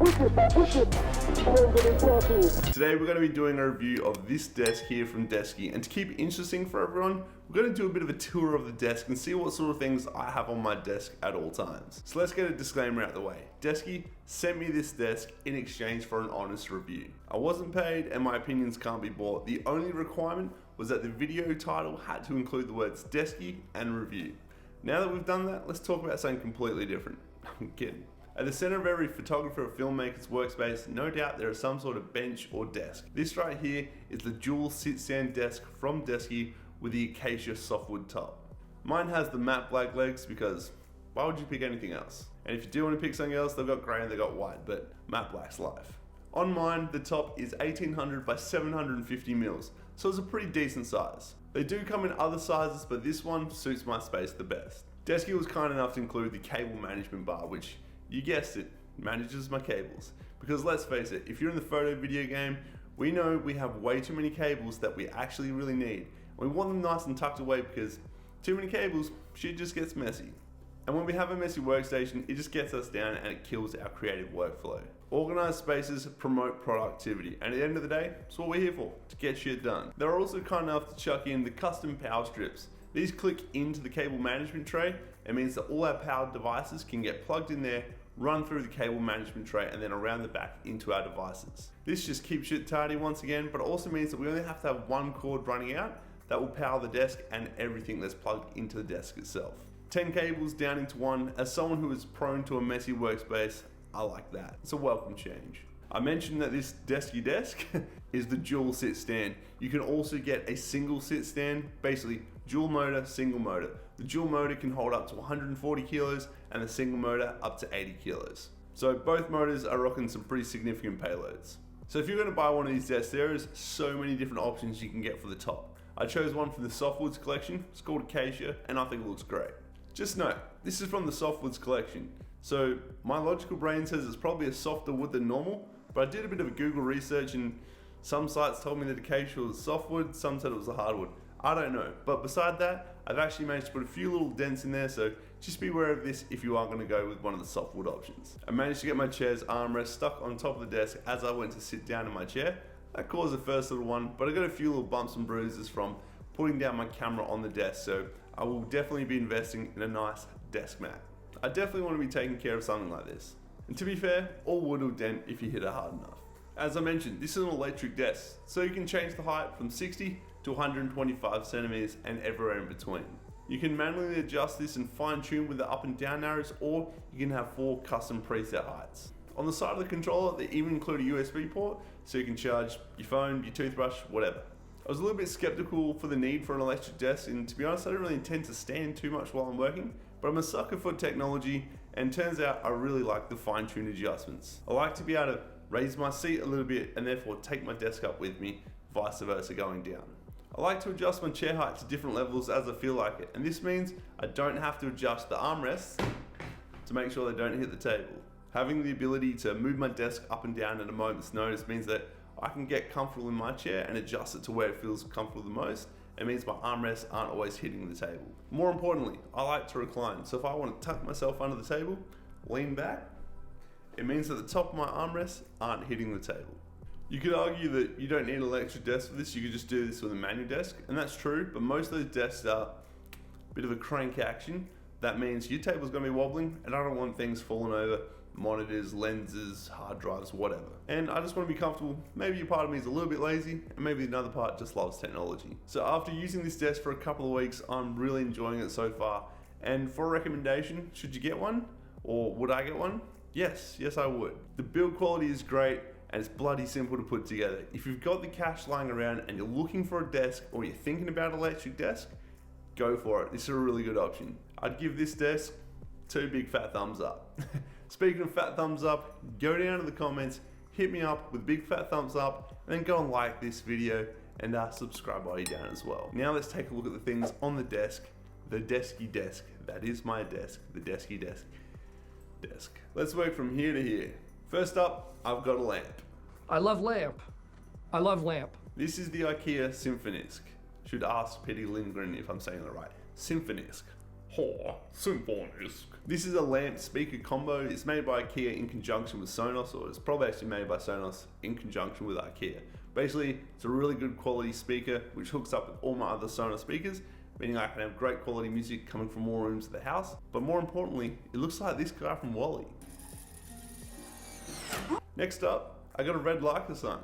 Today we're going to be doing a review of this desk here from Desky, and to keep it interesting for everyone, we're going to do a bit of a tour of the desk and see what sort of things I have on my desk at all times. So let's get a disclaimer out of the way. Desky sent me this desk in exchange for an honest review. I wasn't paid and my opinions can't be bought. The only requirement was that the video title had to include the words Desky and review. Now that we've done that, let's talk about something completely different. I'm kidding. At the center of every photographer or filmmaker's workspace, no doubt there is some sort of bench or desk. This right here is the dual sit-stand desk from Desky with the acacia softwood top. Mine has the matte black legs because why would you pick anything else? And if you do want to pick something else, they've got grey and they've got white, but matte black's life. On mine, the top is 1800 by 750 mils, so it's a pretty decent size. They do come in other sizes, but this one suits my space the best. Desky was kind enough to include the cable management bar, which, you guessed it, manages my cables. Because let's face it, if you're in the photo video game, we know we have way too many cables that we actually really need. We want them nice and tucked away because too many cables, shit just gets messy. And when we have a messy workstation, it just gets us down and it kills our creative workflow. Organized spaces promote productivity, and at the end of the day, it's what we're here for, to get shit done. They're also kind enough to chuck in the custom power strips. These click into the cable management tray. It means that all our powered devices can get plugged in there, run through the cable management tray, and then around the back into our devices. This just keeps shit tidy once again, but it also means that we only have to have one cord running out that will power the desk and everything that's plugged into the desk itself. 10 cables down into one. As someone who is prone to a messy workspace, I like that. It's a welcome change. I mentioned that this Desky desk is the dual sit stand. You can also get a single sit stand, basically dual motor, single motor. The dual motor can hold up to 140 kilos and the single motor up to 80 kilos. So both motors are rocking some pretty significant payloads. So if you're gonna buy one of these desks, there is so many different options you can get for the top. I chose one from the Softwoods collection. It's called Acacia and I think it looks great. Just note, this is from the Softwoods collection. So my logical brain says it's probably a softer wood than normal, but I did a bit of a Google research and some sites told me that acacia was softwood, some said it was a hardwood. I don't know, but beside that, I've actually managed to put a few little dents in there, so just be aware of this if you are gonna go with one of the softwood options. I managed to get my chair's armrest stuck on top of the desk as I went to sit down in my chair. That caused the first little one, but I got a few little bumps and bruises from putting down my camera on the desk, so I will definitely be investing in a nice desk mat. I definitely want to be taking care of something like this. And to be fair, all wood will dent if you hit it hard enough. As I mentioned, this is an electric desk, so you can change the height from 60 to 125 centimeters and everywhere in between. You can manually adjust this and fine tune with the up and down arrows, or you can have 4 custom preset heights. On the side of the controller, they even include a USB port, so you can charge your phone, your toothbrush, whatever. I was a little bit skeptical for the need for an electric desk, and to be honest, I don't really intend to stand too much while I'm working, but I'm a sucker for technology, and turns out I really like the fine-tuned adjustments. I like to be able to raise my seat a little bit and therefore take my desk up with me, vice versa going down. I like to adjust my chair height to different levels as I feel like it, and this means I don't have to adjust the armrests to make sure they don't hit the table. Having the ability to move my desk up and down at a moment's notice means that I can get comfortable in my chair and adjust it to where it feels comfortable the most. It means my armrests aren't always hitting the table. More importantly, I like to recline. So if I want to tuck myself under the table, lean back, it means that the top of my armrests aren't hitting the table. You could argue that you don't need an electric desk for this, you could just do this with a manual desk, and that's true, but most of those desks are a bit of a crank action. That means your table's gonna be wobbling, and I don't want things falling over, monitors, lenses, hard drives, whatever. And I just want to be comfortable. Maybe a part of me is a little bit lazy, and maybe another part just loves technology. So after using this desk for a couple of weeks, I'm really enjoying it so far. And for a recommendation, should you get one? Or would I get one? Yes, I would. The build quality is great, and it's bloody simple to put together. If you've got the cash lying around and you're looking for a desk, or you're thinking about an electric desk, go for it. This is a really good option. I'd give this desk 2 big fat thumbs up. Speaking of fat thumbs up, go down to the comments, hit me up with big fat thumbs up, and then go and like this video and subscribe while you're down as well. Now let's take a look at the things on the desk. The Desky desk. That is my desk. The Desky desk. Let's work from here to here. First up, I've got a lamp. I love lamp. I love lamp. This is the IKEA Symfonisk. Should ask Petty Lindgren if I'm saying it right. Symfonisk. Symphonisk. This is a lamp speaker combo. It's made by IKEA in conjunction with Sonos, or it's probably actually made by Sonos in conjunction with IKEA. Basically, it's a really good quality speaker which hooks up with all my other Sonos speakers, meaning I can have great quality music coming from all rooms of the house. But more importantly, it looks like this guy from WALL-E. Next up, I got a red Leica sign.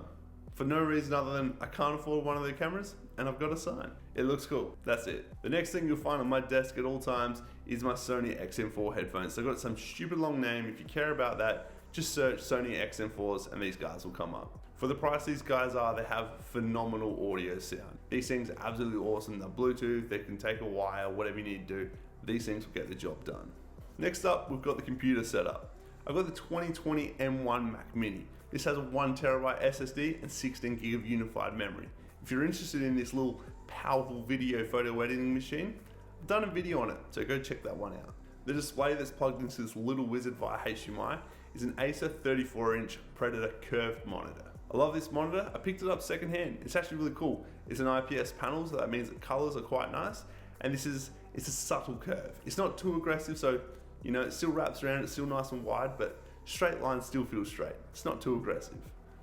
For no reason other than I can't afford one of their cameras and I've got a sign. It looks cool, that's it. The next thing you'll find on my desk at all times is my Sony XM4 headphones. They've got some stupid long name. If you care about that, just search Sony XM4s and these guys will come up. For the price these guys are, they have phenomenal audio sound. These things are absolutely awesome. They're Bluetooth, they can take a wire, whatever you need to do. These things will get the job done. Next up, we've got the computer setup. I've got the 2020 M1 Mac Mini. This has a 1TB SSD and 16 gig of unified memory. If you're interested in this little powerful video photo editing machine, I've done a video on it, so go check that one out. The display that's plugged into this little wizard via HDMI is an Acer 34-inch Predator curved monitor. I love this monitor. I picked it up secondhand. It's actually really cool. It's an IPS panel, so that means the colors are quite nice. And it's a subtle curve. It's not too aggressive, so you know, it still wraps around, it's still nice and wide, but straight lines still feel straight. It's not too aggressive.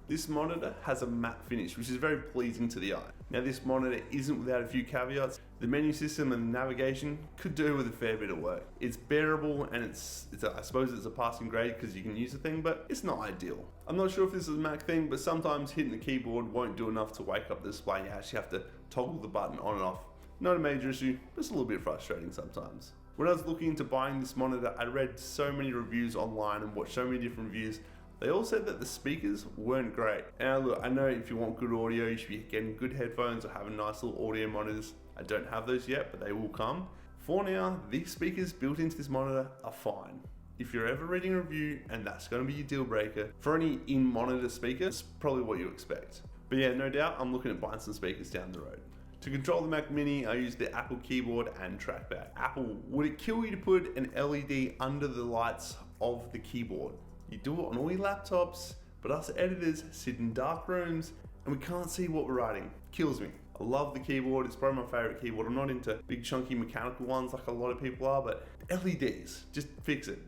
This monitor has a matte finish, which is very pleasing to the eye. Now this monitor isn't without a few caveats. The menu system and the navigation could do with a fair bit of work. It's bearable and I suppose it's a passing grade because you can use the thing, but it's not ideal. I'm not sure if this is a Mac thing, but sometimes hitting the keyboard won't do enough to wake up the display. You actually have to toggle the button on and off. Not a major issue, but it's a little bit frustrating sometimes. When I was looking into buying this monitor, I read so many reviews online and watched so many different reviews. They all said that the speakers weren't great. And look, I know if you want good audio, you should be getting good headphones or having nice little audio monitors. I don't have those yet, but they will come. For now, these speakers built into this monitor are fine. If you're ever reading a review and that's going to be your deal breaker, for any in-monitor speaker, it's probably what you expect. But yeah, no doubt, I'm looking at buying some speakers down the road. To control the Mac Mini, I use the Apple keyboard and trackpad. Apple, would it kill you to put an LED under the lights of the keyboard? You do it on all your laptops, but us editors sit in dark rooms and we can't see what we're writing. Kills me. I love the keyboard, it's probably my favorite keyboard. I'm not into big chunky mechanical ones like a lot of people are, but LEDs, just fix it.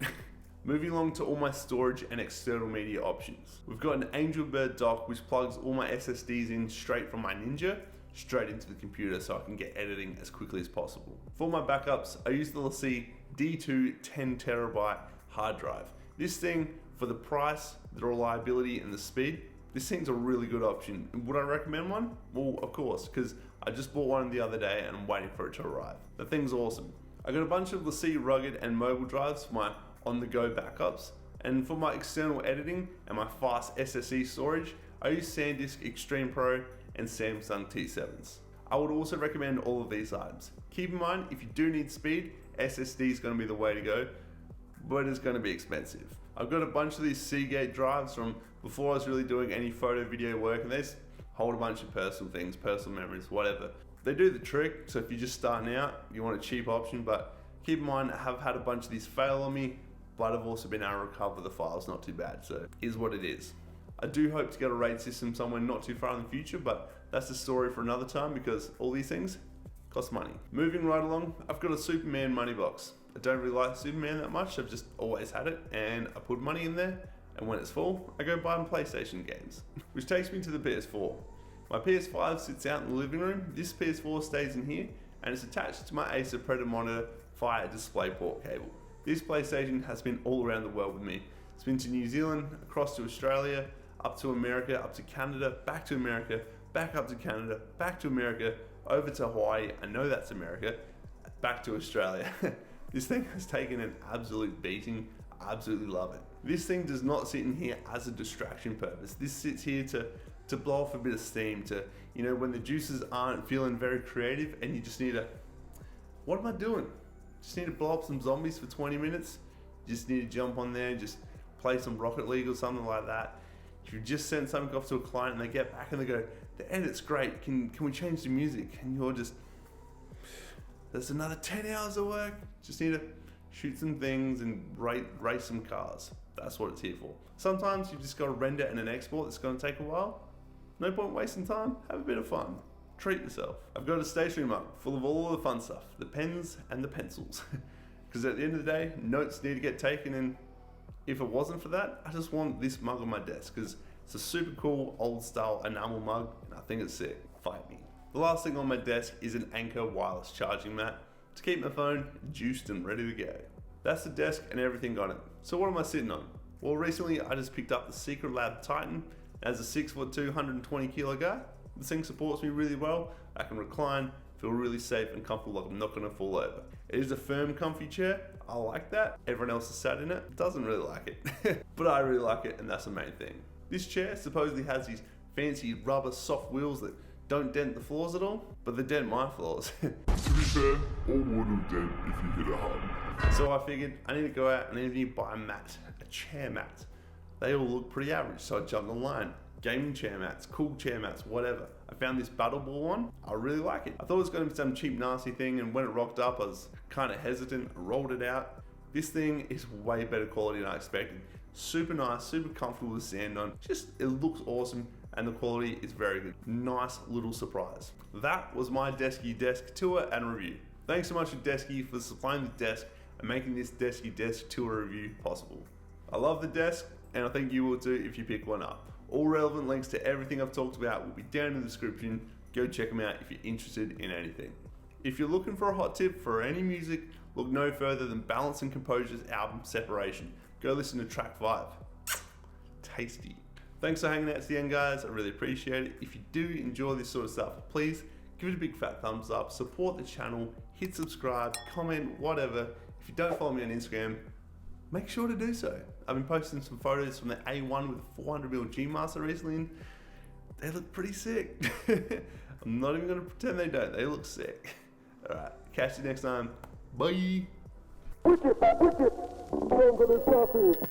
Moving along to all my storage and external media options. We've got an Angelbird dock which plugs all my SSDs in straight from my Ninja, straight into the computer so I can get editing as quickly as possible. For my backups, I use the LaCie D2 10TB hard drive. This thing, for the price, the reliability and the speed, this thing's a really good option. Would I recommend one? Well, of course, because I just bought one the other day and I'm waiting for it to arrive. The thing's awesome. I got a bunch of LaCie rugged and mobile drives for my on-the-go backups, and for my external editing and my fast SSD storage, I use SanDisk Extreme Pro and Samsung T7s. I would also recommend all of these items. Keep in mind, if you do need speed, SSD is going to be the way to go, but it's going to be expensive. I've got a bunch of these Seagate drives from before I was really doing any photo video work, and they just hold a bunch of personal things, personal memories, whatever. They do the trick, so if you're just starting out, you want a cheap option, but keep in mind, I have had a bunch of these fail on me, but I've also been able to recover the files not too bad, so it is what it is. I do hope to get a RAID system somewhere not too far in the future, but that's a story for another time because all these things cost money. Moving right along, I've got a Superman money box. I don't really like Superman that much, I've just always had it, and I put money in there, and when it's full, I go buy PlayStation games. Which takes me to the PS4. My PS5 sits out in the living room, this PS4 stays in here, and it's attached to my Acer Predator monitor via a DisplayPort cable. This PlayStation has been all around the world with me. It's been to New Zealand, across to Australia, up to America, up to Canada, back to America, back up to Canada, back to America, over to Hawaii, I know that's America, back to Australia. This thing has taken an absolute beating, I absolutely love it. This thing does not sit in here as a distraction purpose. This sits here to blow off a bit of steam, to, you know, when the juices aren't feeling very creative and you just need to, what am I doing? Just need to blow up some zombies for 20 minutes. You just need to jump on there and just play some Rocket League or something like that. If you just send something off to a client and they get back and they go, the edit's great, can we change the music? And you're just, there's another 10 hours of work. Just need to shoot some things and race some cars. That's what it's here for. Sometimes you've just got to render and an export that's going to take a while. No point wasting time, have a bit of fun. treat yourself. I've got a stationery mug full of all of the fun stuff, the pens and the pencils. Because at the end of the day, notes need to get taken, and if it wasn't for that, I just want this mug on my desk because it's a super cool old style enamel mug and I think it's sick. Fight me. The last thing on my desk is an Anker wireless charging mat to keep my phone juiced and ready to go. That's the desk and everything on it. So what am I sitting on? Well, recently I just picked up the Secret Lab Titan. As a 6'2", 120 kilo guy, this thing supports me really well. I can recline, feel really safe and comfortable, like I'm not gonna fall over. It is a firm, comfy chair. I like that. Everyone else has sat in it, doesn't really like it. But I really like it, and that's the main thing. This chair supposedly has these fancy rubber soft wheels that don't dent the floors at all, but they dent my floors. To be fair, all wood will dent if you hit it hard. So I figured I need to go out and I need to buy a mat, a chair mat. They all look pretty average, so I jumped online. Gaming chair mats, cool chair mats, whatever. I found this battle ball one. I really like it. I thought it was going to be some cheap, nasty thing, and when it rocked up, I was kind of hesitant. I rolled it out. This thing is way better quality than I expected. Super nice, super comfortable to stand on. Just, it looks awesome, and the quality is very good. Nice little surprise. That was my Desky desk tour and review. Thanks so much to Desky for supplying the desk and making this Desky desk tour review possible. I love the desk, and I think you will too if you pick one up. All relevant links to everything I've talked about will be down in the description. Go check them out if you're interested in anything. If you're looking for a hot tip for any music, look no further than Balance and Composure's album Separation. Go listen to track 5. Tasty. Thanks for hanging out to the end, guys. I really appreciate it. If you do enjoy this sort of stuff, please give it a big fat thumbs up, support the channel, hit subscribe, comment, whatever. If you don't follow me on Instagram, make sure to do so. I've been posting some photos from the A1 with a 400mm G Master recently, and they look pretty sick. I'm not even gonna pretend they don't. They look sick. All right, catch you next time. Bye. Wicked, wicked. I'm gonna stop it.